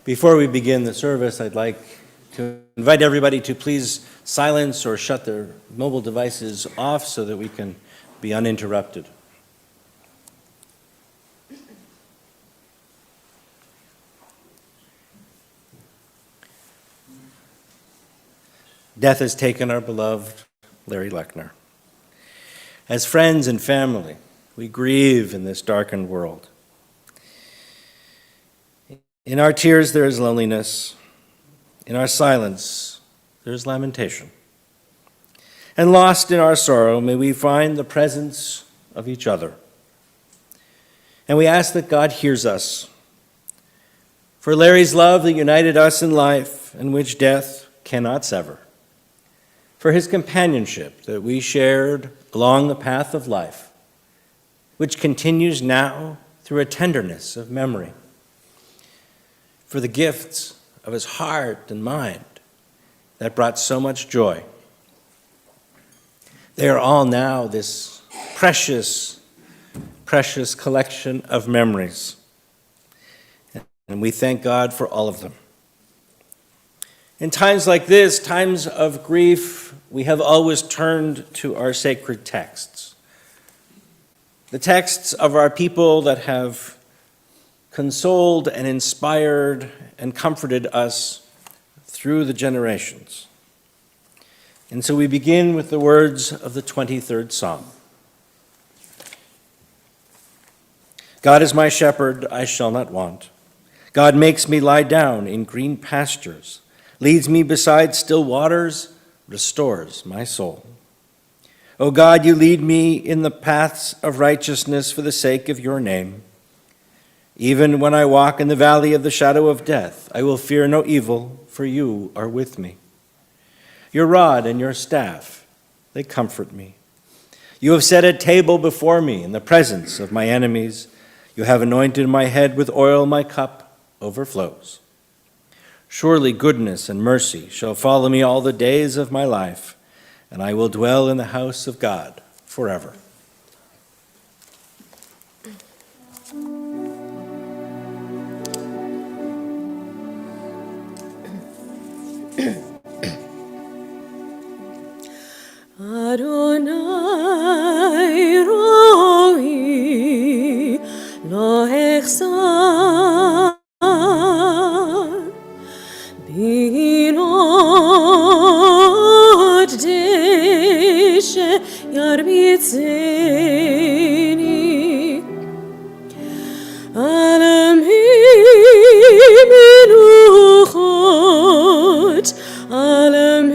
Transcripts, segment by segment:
Before we begin the service, I'd like to invite everybody to please silence or shut their mobile devices off so that we can be uninterrupted. Death has taken our beloved Larry Lechtner. As friends and family, we grieve in this darkened world. In our tears, there is loneliness. In our silence, there is lamentation. And lost in our sorrow, may we find the presence of each other. And we ask that God hears us. For Larry's love that united us in life and which death cannot sever. For his companionship that we shared along the path of life, which continues now through a tenderness of memory. For the gifts of his heart and mind that brought so much joy. They are all now this precious, precious collection of memories. And we thank God for all of them. In times like this, times of grief, we have always turned to our sacred texts. The texts of our people that have consoled and inspired and comforted us through the generations. And so we begin with the words of the 23rd Psalm. God is my shepherd, I shall not want. God makes me lie down in green pastures, leads me beside still waters, restores my soul. O God, you lead me in the paths of righteousness for the sake of your name. Even when I walk in the valley of the shadow of death, I will fear no evil, for you are with me. Your rod and your staff, they comfort me. You have set a table before me in the presence of my enemies. You have anointed my head with oil, my cup overflows. Surely goodness and mercy shall follow me all the days of my life, and I will dwell in the house of God forever. Adonai roi lo echsar binot deshe yarbitzeni alam menuchot alam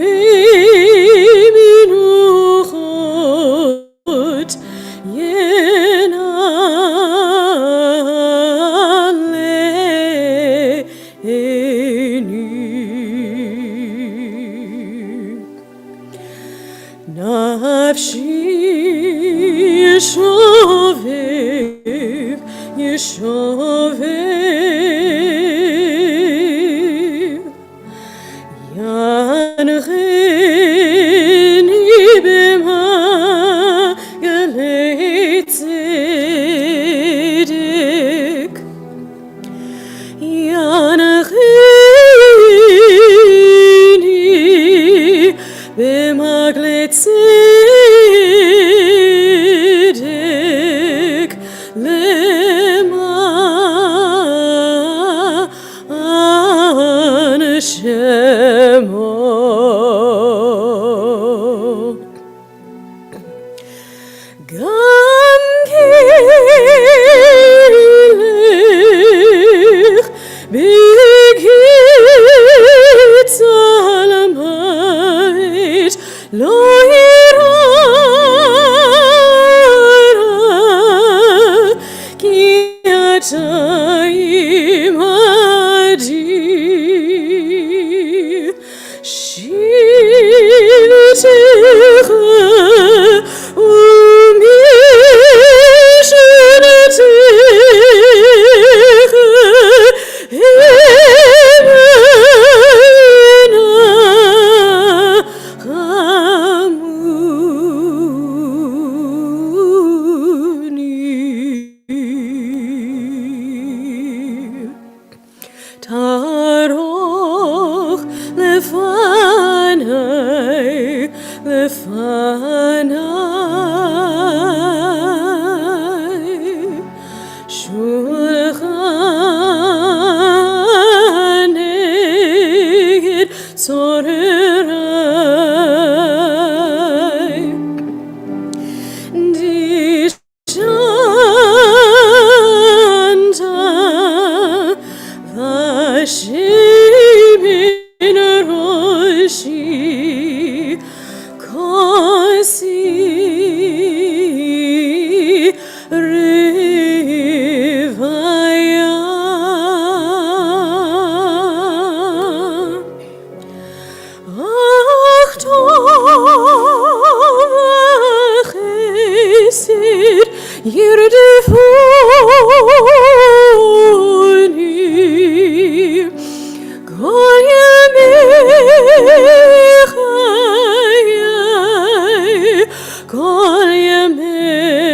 Kol yemei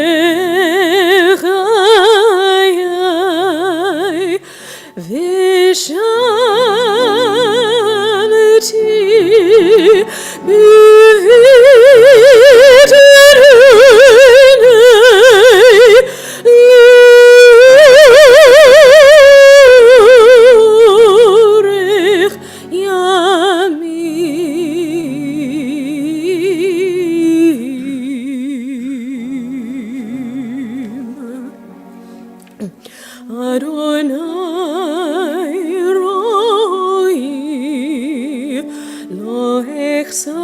Adonai roi lo echsar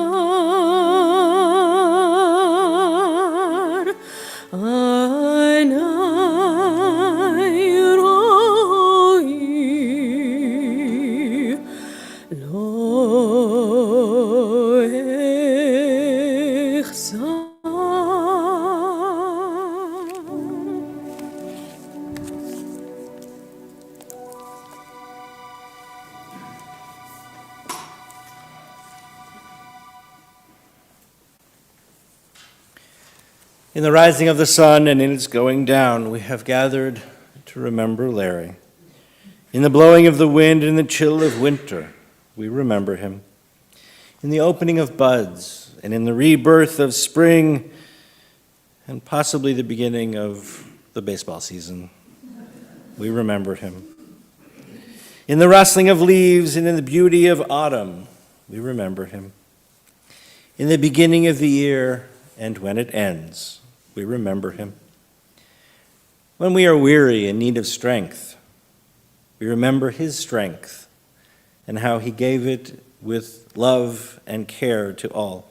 Adonai roi lo echsar. In the rising of the sun and in its going down, we have gathered to remember Larry. In the blowing of the wind and the chill of winter, we remember him. In the opening of buds and in the rebirth of spring and possibly the beginning of the baseball season, we remember him. In the rustling of leaves and in the beauty of autumn, we remember him. In the beginning of the year and when it ends, we remember him. When we are weary and in need of strength, we remember his strength and how he gave it with love and care to all.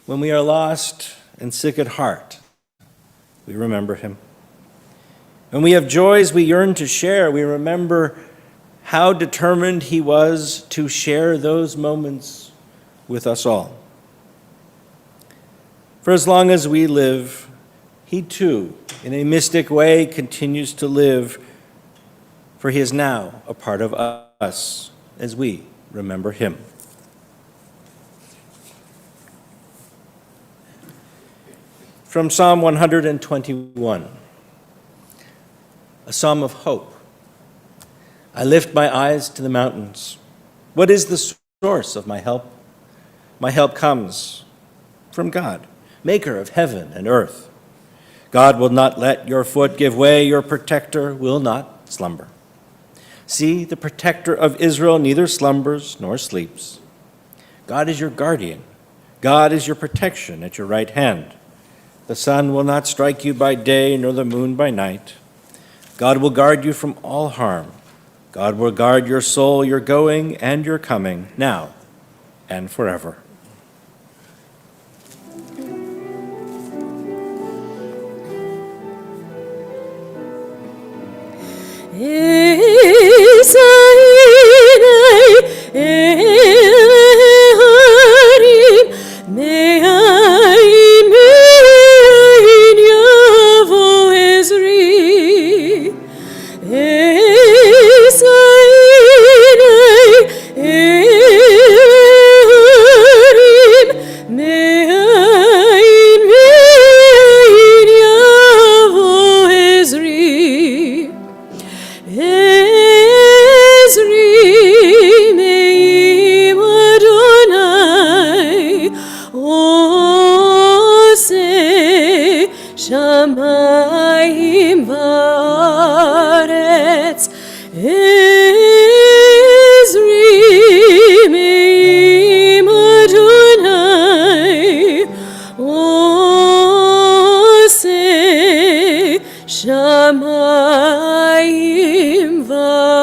When we are lost and sick at heart, we remember him. When we have joys we yearn to share, we remember how determined he was to share those moments with us all. For as long as we live, he too, in a mystic way, continues to live, for he is now a part of us as we remember him. From Psalm 121, a psalm of hope. I lift my eyes to the mountains. What is the source of my help? My help comes from God, maker of heaven and earth. God will not let your foot give way, your protector will not slumber. See, the protector of Israel neither slumbers nor sleeps. God is your guardian. God is your protection at your right hand. The sun will not strike you by day, nor the moon by night. God will guard you from all harm. God will guard your soul, your going and your coming, now and forever. Shamayim va'aretz Ezri Adonai Oseh Shamayim va'aretz.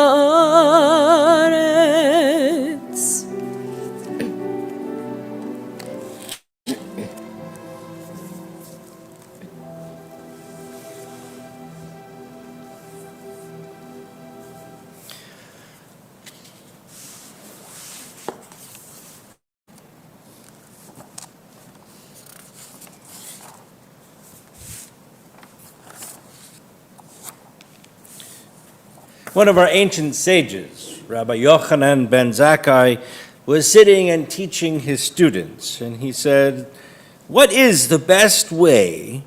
One of our ancient sages, Rabbi Yochanan ben Zakkai, was sitting and teaching his students, and he said, "What is the best way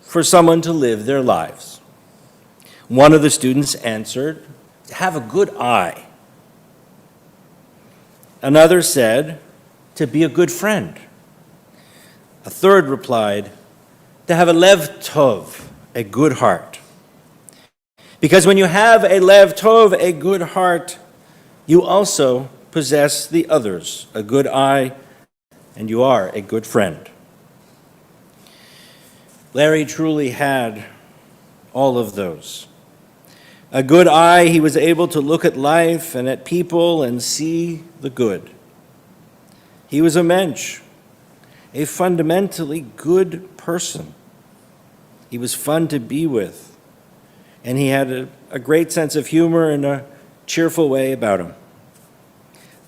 for someone to live their lives?" One of the students answered, "To have a good eye." Another said, "To be a good friend." A third replied, "To have a lev tov, a good heart." Because when you have a lev tov, a good heart, you also possess the others, a good eye, and you are a good friend. Larry truly had all of those. A good eye, he was able to look at life and at people and see the good. He was a mensch, a fundamentally good person. He was fun to be with, and he had a great sense of humor and a cheerful way about him.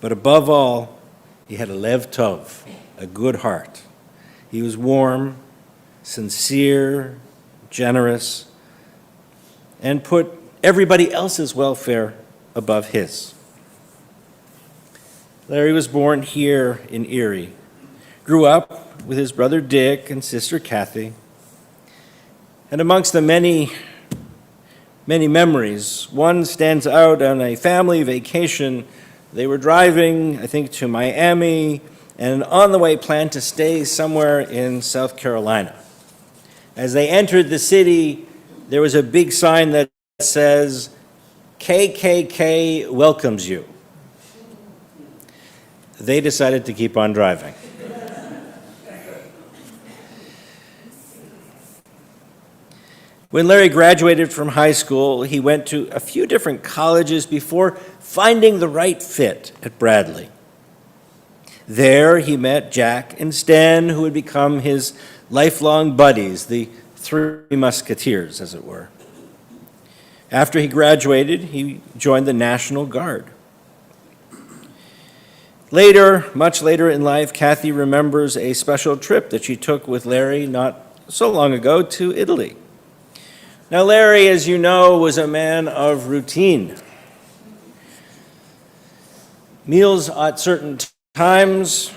But above all, he had a lev tov, a good heart. He was warm, sincere, generous, and put everybody else's welfare above his. Larry was born here in Erie, grew up with his brother Dick and sister Kathy, and amongst the many memories, one stands out on a family vacation. They were driving, I think, to Miami, and on the way planned to stay somewhere in South Carolina. As they entered the city, there was a big sign that says, KKK welcomes you. They decided to keep on driving. When Larry graduated from high school, he went to a few different colleges before finding the right fit at Bradley. There he met Jack and Stan, who would become his lifelong buddies, the Three Musketeers, as it were. After he graduated, he joined the National Guard. Later, much later in life, Kathy remembers a special trip that she took with Larry not so long ago to Italy. Now, Larry, as you know, was a man of routine. Meals at certain times,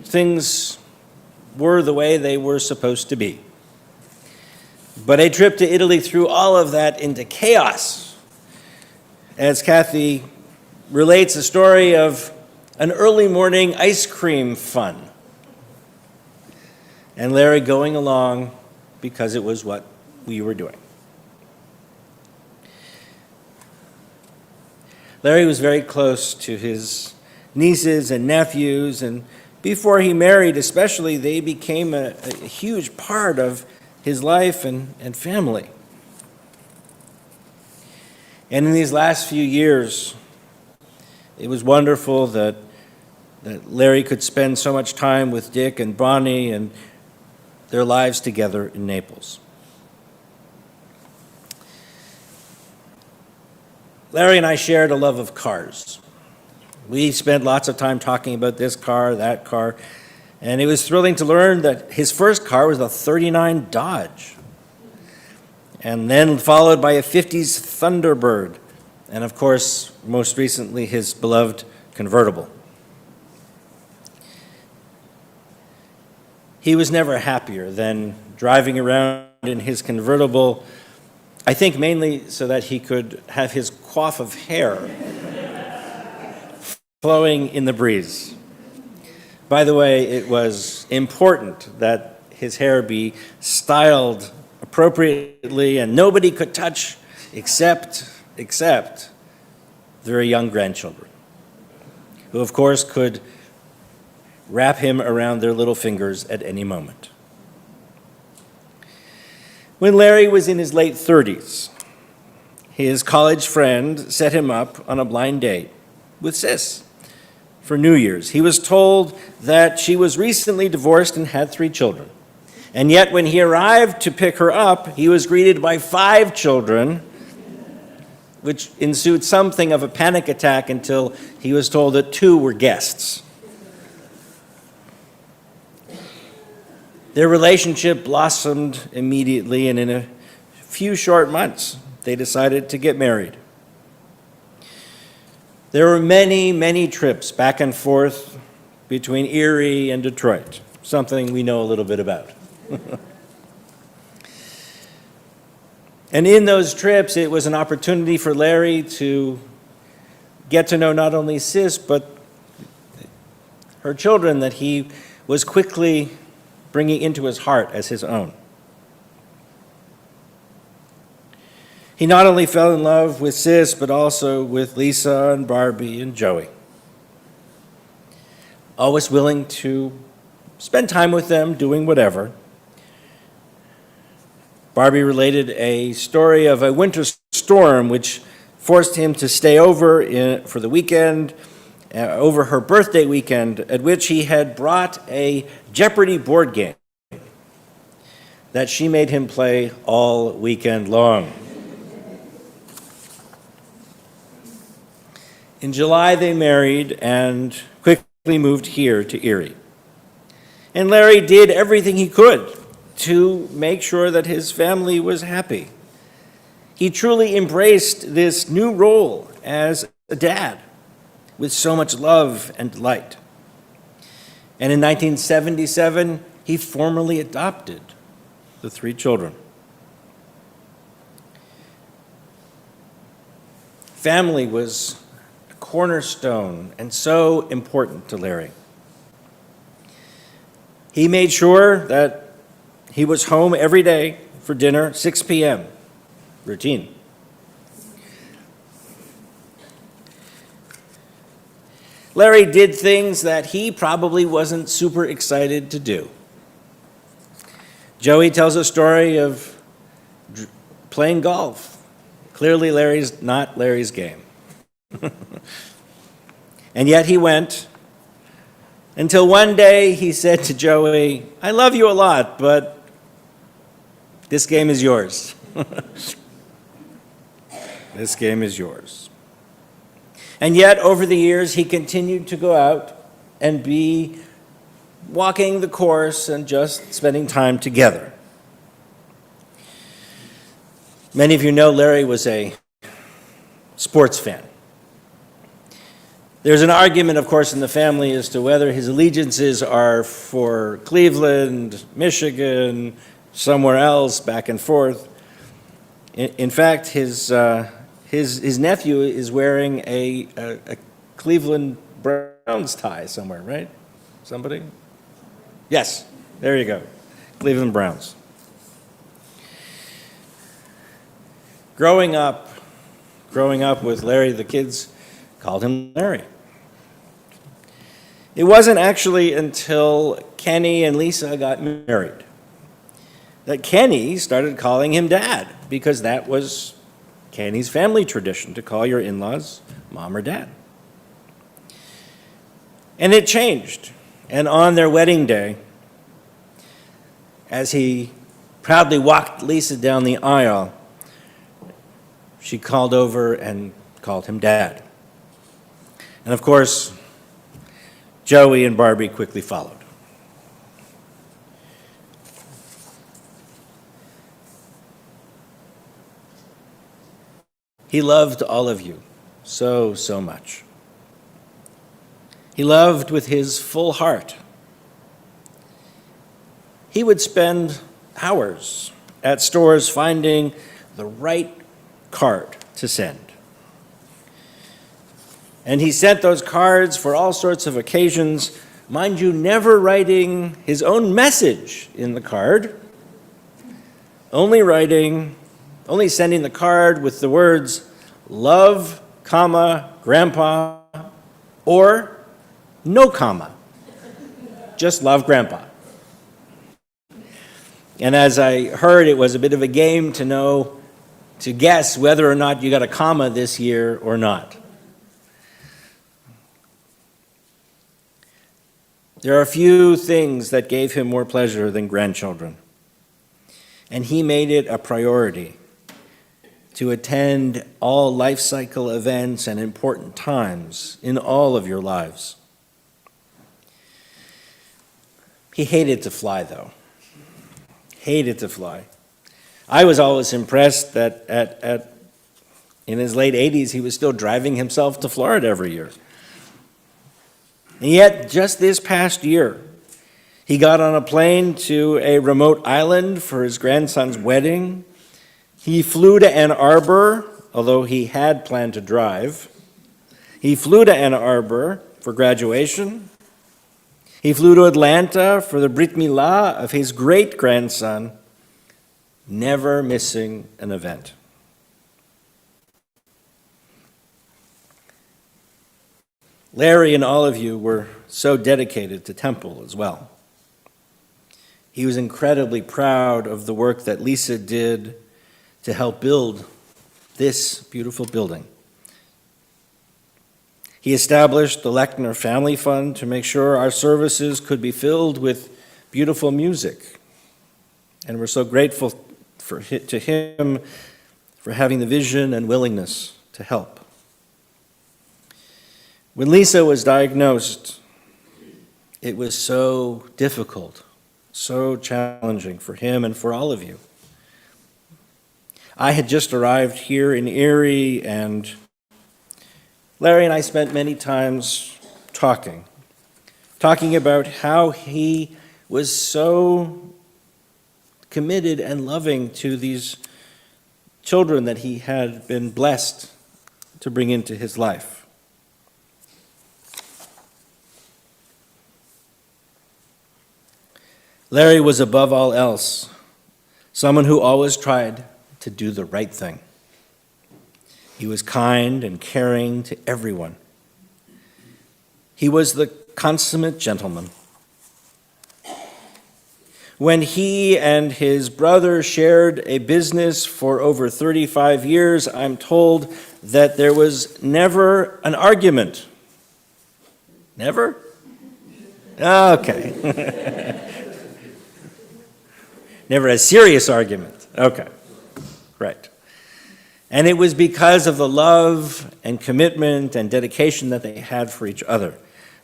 things were the way they were supposed to be. But a trip to Italy threw all of that into chaos, as Kathy relates a story of an early morning ice cream fun, and Larry going along because it was what we were doing. Larry was very close to his nieces and nephews, and before he married especially, they became a huge part of his life and family. And in these last few years, it was wonderful that Larry could spend so much time with Dick and Bonnie and their lives together in Naples. Larry and I shared a love of cars. We spent lots of time talking about this car, that car, and it was thrilling to learn that his first car was a '39 Dodge, and then followed by a '50s Thunderbird, and of course, most recently, his beloved convertible. He was never happier than driving around in his convertible, I think mainly so that he could have his coif of hair flowing in the breeze. By the way, it was important that his hair be styled appropriately and nobody could touch except their young grandchildren, who of course could wrap him around their little fingers at any moment. When Larry was in his late 30s, his college friend set him up on a blind date with Sis for New Year's. He was told that she was recently divorced and had 3 children. And yet when he arrived to pick her up, he was greeted by 5 children, which ensued something of a panic attack until he was told that 2 were guests. Their relationship blossomed immediately, and in a few short months, they decided to get married. There were many trips back and forth between Erie and Detroit, something we know a little bit about. And in those trips, it was an opportunity for Larry to get to know not only Sis, but her children that he was quickly bringing into his heart as his own. He not only fell in love with Sis, but also with Lisa and Barbie and Joey. Always willing to spend time with them, doing whatever. Barbie related a story of a winter storm which forced him to stay over for the weekend, over her birthday weekend, at which he had brought a Jeopardy board game that she made him play all weekend long. In July, they married and quickly moved here to Erie. And Larry did everything he could to make sure that his family was happy. He truly embraced this new role as a dad with so much love and delight. And in 1977, he formally adopted the 3 children. Family was a cornerstone and so important to Larry. He made sure that he was home every day for dinner, 6 p.m., routine. Larry did things that he probably wasn't super excited to do. Joey tells a story of playing golf. Clearly, not Larry's game. And yet he went, until one day he said to Joey, "I love you a lot, but this game is yours." This game is yours. And yet, over the years, he continued to go out and be walking the course and just spending time together. Many of you know Larry was a sports fan. There's an argument, of course, in the family as to whether his allegiances are for Cleveland, Michigan, somewhere else, back and forth. In fact, his nephew is wearing a Cleveland Browns tie somewhere, right? Somebody? Yes, there you go. Cleveland Browns. Growing up with Larry, the kids called him Larry. It wasn't actually until Kenny and Lisa got married that Kenny started calling him Dad, because that was Kenny's family tradition, to call your in-laws Mom or Dad. And it changed. And on their wedding day, as he proudly walked Lisa down the aisle, she called over and called him Dad. And of course, Joey and Barbie quickly followed. He loved all of you so, so much. He loved with his full heart. He would spend hours at stores finding the right card to send. And he sent those cards for all sorts of occasions, mind you, never writing his own message in the card, only sending the card with the words, "Love, comma, Grandpa," or no comma, just "Love, Grandpa." And as I heard, it was a bit of a game to guess whether or not you got a comma this year or not. There are few things that gave him more pleasure than grandchildren, and he made it a priority to attend all life cycle events and important times in all of your lives. He hated to fly, though. Hated to fly. I was always impressed that in his late 80s, he was still driving himself to Florida every year. And yet, just this past year, he got on a plane to a remote island for his grandson's wedding. He flew to Ann Arbor, although he had planned to drive. He flew to Ann Arbor for graduation. He flew to Atlanta for the Brit Milah of his great-grandson, never missing an event. Larry and all of you were so dedicated to Temple as well. He was incredibly proud of the work that Lisa did to help build this beautiful building. He established the Lechtner Family Fund to make sure our services could be filled with beautiful music. And we're so grateful to him for having the vision and willingness to help. When Lisa was diagnosed, it was so difficult, so challenging for him and for all of you. I had just arrived here in Erie, and Larry and I spent many times talking about how he was so committed and loving to these children that he had been blessed to bring into his life. Larry was above all else someone who always tried to do the right thing. He was kind and caring to everyone. He was the consummate gentleman. When he and his brother shared a business for over 35 years, I'm told that there was never an argument. Never? Okay. Never a serious argument. Okay. Right. And it was because of the love and commitment and dedication that they had for each other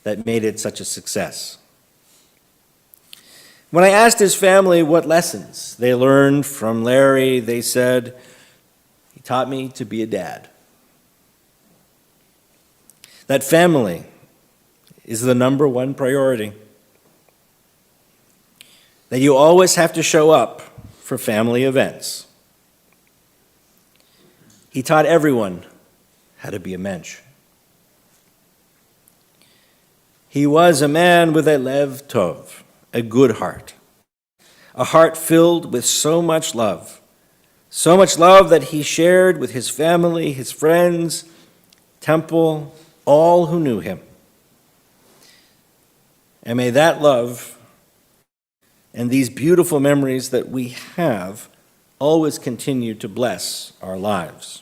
that made it such a success. When I asked his family what lessons they learned from Larry, they said, "He taught me to be a dad." That family is the number one priority. That you always have to show up for family events. He taught everyone how to be a mensch. He was a man with a lev tov, a good heart, a heart filled with so much love that he shared with his family, his friends, temple, all who knew him. And may that love and these beautiful memories that we have always continue to bless our lives.